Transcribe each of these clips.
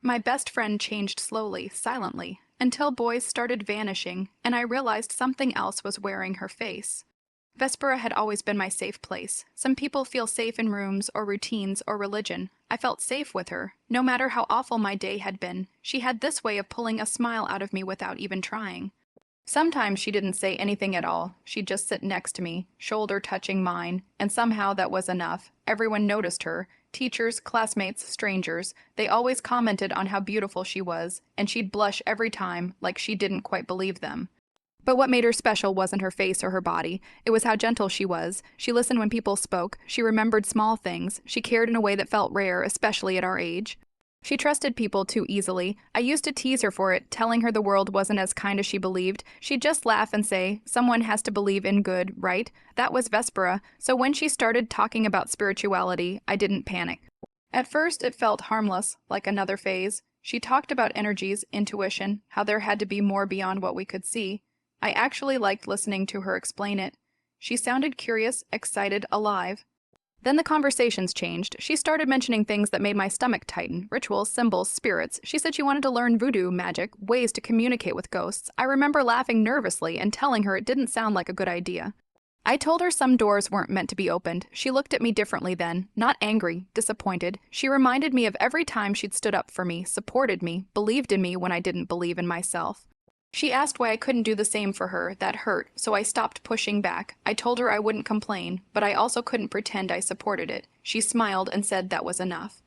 My best friend changed slowly, silently, until boys started vanishing, and I realized something else was wearing her face. Vespera had always been my safe place. Some people feel safe in rooms or routines or religion. I felt safe with her. No matter how awful my day had been, she had this way of pulling a smile out of me without even trying. Sometimes she didn't say anything at all. She'd just sit next to me, shoulder touching mine, and somehow that was enough. Everyone noticed her. Teachers, classmates, strangers. They always commented on how beautiful she was, and she'd blush every time, like she didn't quite believe them. But what made her special wasn't her face or her body. It was how gentle she was. She listened when people spoke. She remembered small things. She cared in a way that felt rare, especially at our age. She trusted people too easily. I used to tease her for it, telling her the world wasn't as kind as she believed. She'd just laugh and say, "Someone has to believe in good, right?" That was Vespera, so when she started talking about spirituality, I didn't panic. At first, it felt harmless, like another phase. She talked about energies, intuition, how there had to be more beyond what we could see. I actually liked listening to her explain it. She sounded curious, excited, alive. Then the conversations changed. She started mentioning things that made my stomach tighten. Rituals, symbols, spirits. She said she wanted to learn voodoo, magic, ways to communicate with ghosts. I remember laughing nervously and telling her it didn't sound like a good idea. I told her some doors weren't meant to be opened. She looked at me differently then, not angry, disappointed. She reminded me of every time she'd stood up for me, supported me, believed in me when I didn't believe in myself. She asked why I couldn't do the same for her. That hurt, so I stopped pushing back. I told her I wouldn't complain, but I also couldn't pretend I supported it. She smiled and said that was enough.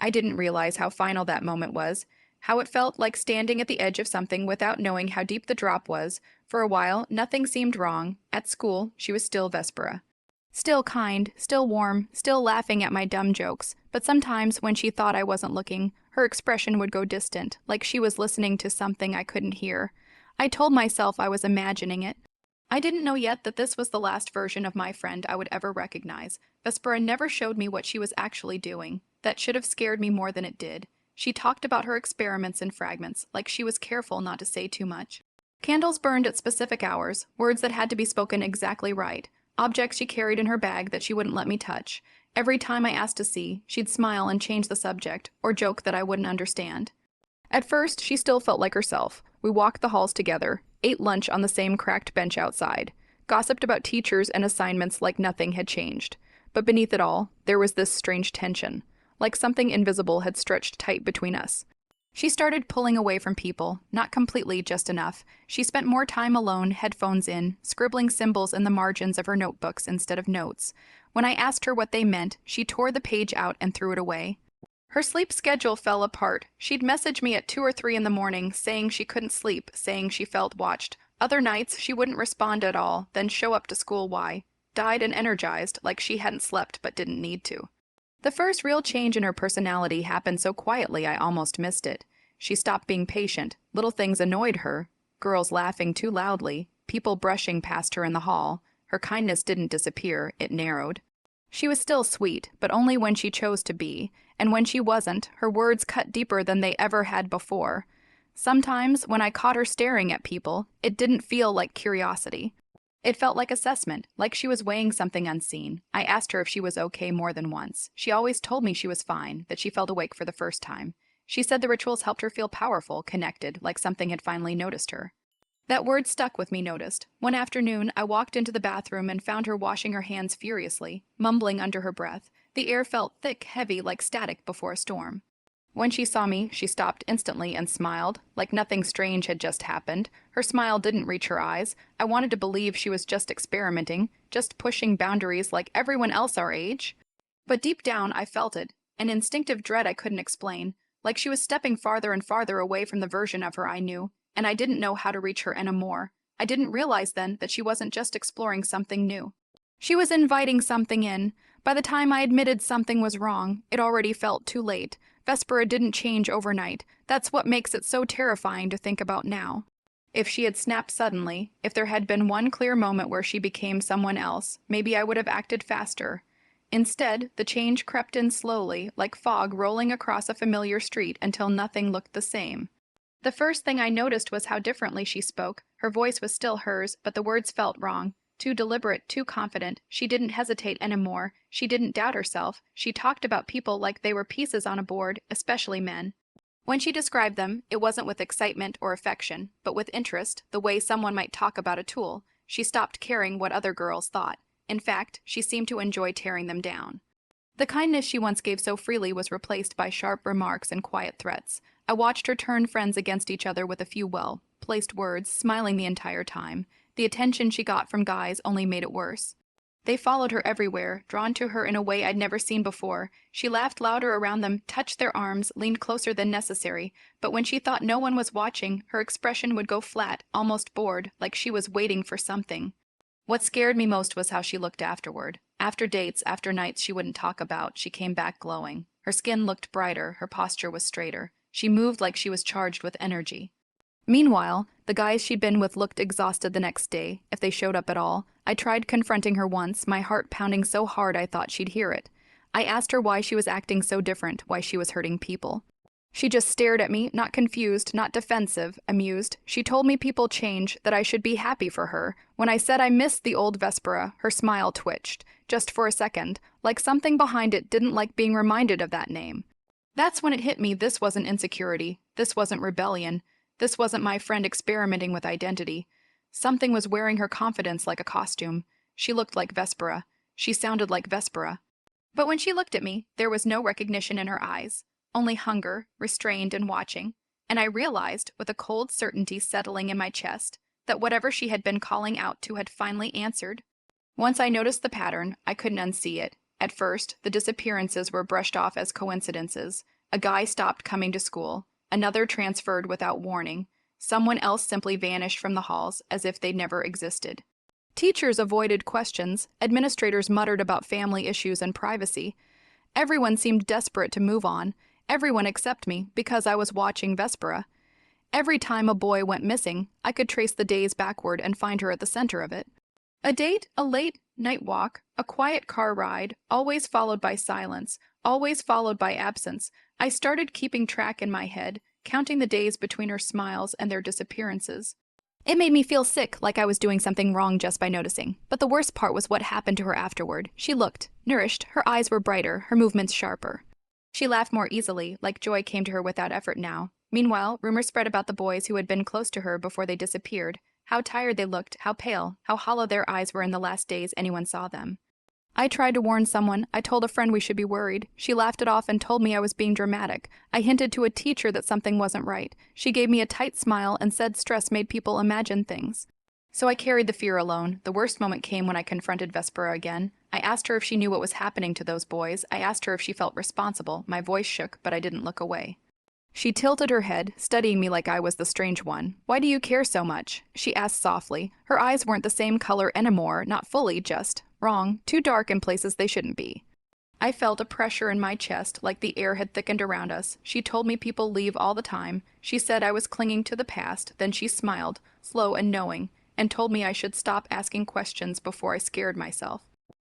I didn't realize how final that moment was, how it felt like standing at the edge of something without knowing how deep the drop was. For a while, nothing seemed wrong. At school, she was still Vespera. Still kind, still warm, still laughing at my dumb jokes, but sometimes when she thought I wasn't looking, her expression would go distant, like she was listening to something I couldn't hear. I told myself I was imagining it. I didn't know yet that this was the last version of my friend I would ever recognize. Vespera never showed me what she was actually doing. That should have scared me more than it did. She talked about her experiments in fragments, like she was careful not to say too much. Candles burned at specific hours, words that had to be spoken exactly right, objects she carried in her bag that she wouldn't let me touch. Every time I asked to see, she'd smile and change the subject, or joke that I wouldn't understand. At first, she still felt like herself. We walked the halls together, ate lunch on the same cracked bench outside, gossiped about teachers and assignments like nothing had changed. But beneath it all, there was this strange tension, like something invisible had stretched tight between us. She started pulling away from people, not completely, just enough. She spent more time alone, headphones in, scribbling symbols in the margins of her notebooks instead of notes. When I asked her what they meant, she tore the page out and threw it away. Her sleep schedule fell apart. She'd message me at 2 or 3 in the morning, saying she couldn't sleep, saying she felt watched. Other nights, she wouldn't respond at all, then show up to school died and energized, like she hadn't slept but didn't need to. The first real change in her personality happened so quietly I almost missed it. She stopped being patient. Little things annoyed her. Girls laughing too loudly, people brushing past her in the hall. Her kindness didn't disappear, it narrowed. She was still sweet, but only when she chose to be, and when she wasn't, her words cut deeper than they ever had before. Sometimes, when I caught her staring at people, it didn't feel like curiosity. It felt like assessment, like she was weighing something unseen. I asked her if she was okay more than once. She always told me she was fine, that she felt awake for the first time. She said the rituals helped her feel powerful, connected, like something had finally noticed her. That word stuck with me, noticed. One afternoon, I walked into the bathroom and found her washing her hands furiously, mumbling under her breath. The air felt thick, heavy, like static before a storm. When she saw me, she stopped instantly and smiled, like nothing strange had just happened. Her smile didn't reach her eyes. I wanted to believe she was just experimenting, just pushing boundaries like everyone else our age. But deep down, I felt it, an instinctive dread I couldn't explain, like she was stepping farther and farther away from the version of her I knew, and I didn't know how to reach her anymore. I didn't realize then that she wasn't just exploring something new. She was inviting something in. By the time I admitted something was wrong, it already felt too late. Vespera didn't change overnight. That's what makes it so terrifying to think about now. If she had snapped suddenly, if there had been one clear moment where she became someone else, maybe I would have acted faster. Instead, the change crept in slowly, like fog rolling across a familiar street until nothing looked the same. The first thing I noticed was how differently she spoke. Her voice was still hers, but the words felt wrong. Too deliberate, too confident. She didn't hesitate anymore. She didn't doubt herself. She talked about people like they were pieces on a board, especially men. When she described them, it wasn't with excitement or affection, but with interest, the way someone might talk about a tool. She stopped caring what other girls thought. In fact, she seemed to enjoy tearing them down. The kindness she once gave so freely was replaced by sharp remarks and quiet threats. I watched her turn friends against each other with a few well-placed words, smiling the entire time. The attention she got from guys only made it worse. They followed her everywhere, drawn to her in a way I'd never seen before. She laughed louder around them, touched their arms, leaned closer than necessary, but when she thought no one was watching, her expression would go flat, almost bored, like she was waiting for something. What scared me most was how she looked afterward. After dates, after nights she wouldn't talk about, she came back glowing. Her skin looked brighter, her posture was straighter. She moved like she was charged with energy. Meanwhile, the guys she'd been with looked exhausted the next day, if they showed up at all. I tried confronting her once, my heart pounding so hard I thought she'd hear it. I asked her why she was acting so different, why she was hurting people. She just stared at me, not confused, not defensive, amused. She told me people change, that I should be happy for her. When I said I missed the old Vespera, her smile twitched, just for a second, like something behind it didn't like being reminded of that name. That's when it hit me this wasn't insecurity, this wasn't rebellion. This wasn't my friend experimenting with identity. Something was wearing her confidence like a costume. She looked like Vespera. She sounded like Vespera. But when she looked at me, there was no recognition in her eyes, only hunger, restrained and watching. And I realized, with a cold certainty settling in my chest, that whatever she had been calling out to had finally answered. Once I noticed the pattern, I couldn't unsee it. At first, the disappearances were brushed off as coincidences. A guy stopped coming to school. Another transferred without warning. Someone else simply vanished from the halls as if they'd never existed. Teachers avoided questions. Administrators muttered about family issues and privacy. Everyone seemed desperate to move on. Everyone except me, because I was watching Vespera. Every time a boy went missing, I could trace the days backward and find her at the center of it. A date, a late night walk, a quiet car ride, always followed by silence, always followed by absence. I started keeping track in my head, counting the days between her smiles and their disappearances. It made me feel sick, like I was doing something wrong just by noticing. But the worst part was what happened to her afterward. She looked nourished, her eyes were brighter, her movements sharper. She laughed more easily, like joy came to her without effort now. Meanwhile, rumors spread about the boys who had been close to her before they disappeared. How tired they looked, how pale, how hollow their eyes were in the last days anyone saw them. I tried to warn someone. I told a friend we should be worried. She laughed it off and told me I was being dramatic. I hinted to a teacher that something wasn't right. She gave me a tight smile and said stress made people imagine things. So I carried the fear alone. The worst moment came when I confronted Vespera again. I asked her if she knew what was happening to those boys. I asked her if she felt responsible. My voice shook, but I didn't look away. She tilted her head, studying me like I was the strange one. "Why do you care so much?" she asked softly. Her eyes weren't the same color anymore, not fully, just wrong, too dark in places they shouldn't be. I felt a pressure in my chest, like the air had thickened around us. She told me people leave all the time. She said I was clinging to the past, then she smiled, slow and knowing, and told me I should stop asking questions before I scared myself.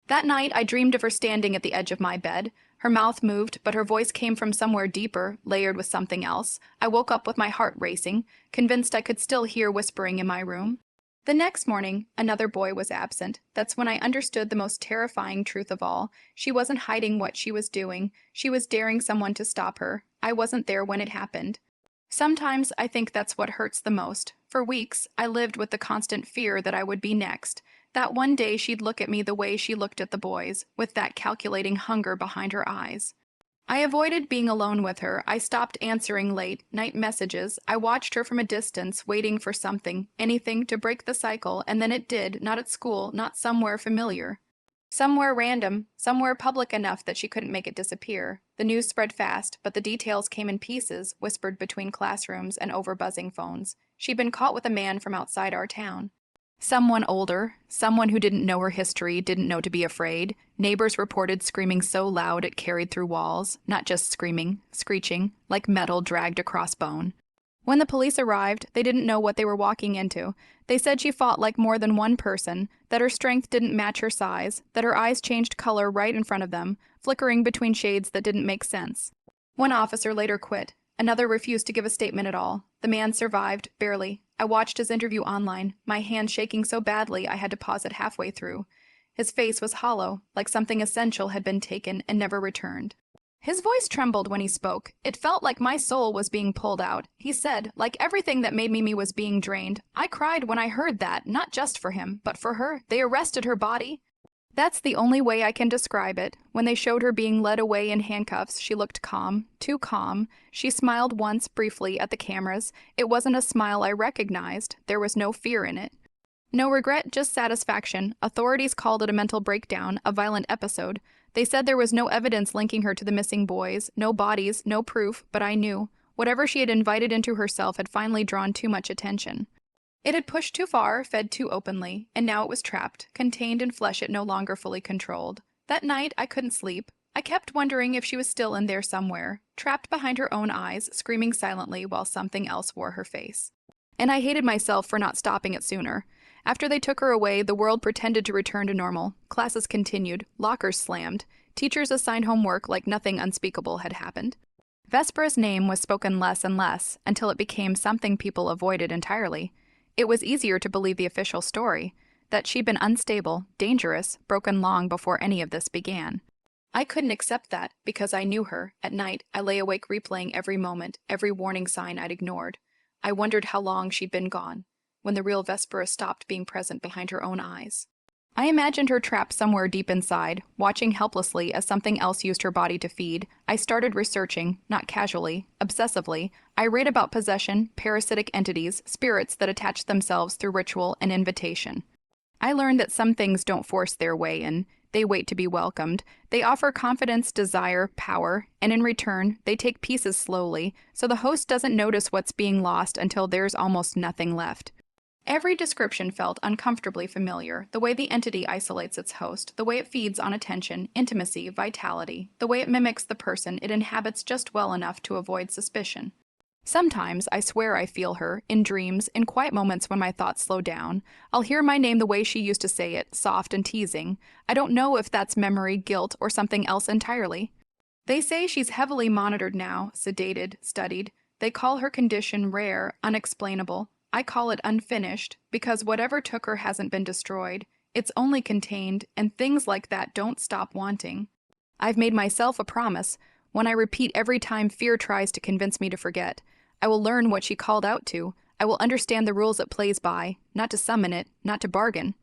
That night, I dreamed of her standing at the edge of my bed. Her mouth moved, but her voice came from somewhere deeper, layered with something else. I woke up with my heart racing, convinced I could still hear whispering in my room. The next morning, another boy was absent. That's when I understood the most terrifying truth of all. She wasn't hiding what she was doing. She was daring someone to stop her. I wasn't there when it happened. Sometimes I think that's what hurts the most. For weeks, I lived with the constant fear that I would be next. That one day she'd look at me the way she looked at the boys, with that calculating hunger behind her eyes. I avoided being alone with her. I stopped answering late-night messages. I watched her from a distance, waiting for something, anything to break the cycle, and then it did, not at school, not somewhere familiar. Somewhere random, somewhere public enough that she couldn't make it disappear. The news spread fast, but the details came in pieces, whispered between classrooms and over buzzing phones. She'd been caught with a man from outside our town. Someone older, someone who didn't know her history, didn't know to be afraid. Neighbors reported screaming so loud it carried through walls, not just screaming, screeching, like metal dragged across bone. When the police arrived, they didn't know what they were walking into. They said she fought like more than one person, that her strength didn't match her size, that her eyes changed color right in front of them, flickering between shades that didn't make sense. One officer later quit. Another refused to give a statement at all. The man survived, barely. I watched his interview online, my hand shaking so badly I had to pause it halfway through. His face was hollow, like something essential had been taken and never returned. His voice trembled when he spoke. It felt like my soul was being pulled out. He said, like everything that made me was being drained. I cried when I heard that, not just for him, but for her. They arrested her body. That's the only way I can describe it. When they showed her being led away in handcuffs, she looked calm, too calm. She smiled once, briefly, at the cameras. It wasn't a smile I recognized. There was no fear in it. No regret, just satisfaction. Authorities called it a mental breakdown, a violent episode. They said there was no evidence linking her to the missing boys, no bodies, no proof, but I knew. Whatever she had invited into herself had finally drawn too much attention. It had pushed too far, fed too openly, and now it was trapped, contained in flesh it no longer fully controlled. That night, I couldn't sleep. I kept wondering if she was still in there somewhere, trapped behind her own eyes, screaming silently while something else wore her face. And I hated myself for not stopping it sooner. After they took her away, the world pretended to return to normal. Classes continued, lockers slammed, teachers assigned homework like nothing unspeakable had happened. Vespera's name was spoken less and less, until it became something people avoided entirely. It was easier to believe the official story, that she'd been unstable, dangerous, broken long before any of this began. I couldn't accept that, because I knew her. At night, I lay awake replaying every moment, every warning sign I'd ignored. I wondered how long she'd been gone, when the real Vespera stopped being present behind her own eyes. I imagined her trapped somewhere deep inside, watching helplessly as something else used her body to feed. I started researching, not casually, obsessively. I read about possession, parasitic entities, spirits that attach themselves through ritual and invitation. I learned that some things don't force their way in. They wait to be welcomed. They offer confidence, desire, power, and in return, they take pieces slowly, so the host doesn't notice what's being lost until there's almost nothing left. Every description felt uncomfortably familiar, the way the entity isolates its host, the way it feeds on attention, intimacy, vitality, the way it mimics the person it inhabits just well enough to avoid suspicion. Sometimes I swear I feel her, in dreams, in quiet moments when my thoughts slow down. I'll hear my name the way she used to say it, soft and teasing. I don't know if that's memory, guilt, or something else entirely. They say she's heavily monitored now, sedated, studied. They call her condition rare, unexplainable. I call it unfinished, because whatever took her hasn't been destroyed. It's only contained, and things like that don't stop wanting. I've made myself a promise, one I repeat every time fear tries to convince me to forget. I will learn what she called out to. I will understand the rules it plays by, not to summon it, not to bargain,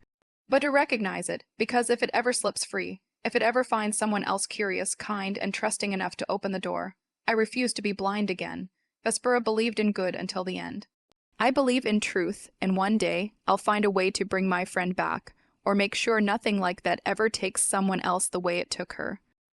but to recognize it, because if it ever slips free, if it ever finds someone else curious, kind, and trusting enough to open the door, I refuse to be blind again. Vespera believed in good until the end. I believe in truth, and one day I'll find a way to bring my friend back, or make sure nothing like that ever takes someone else the way it took her.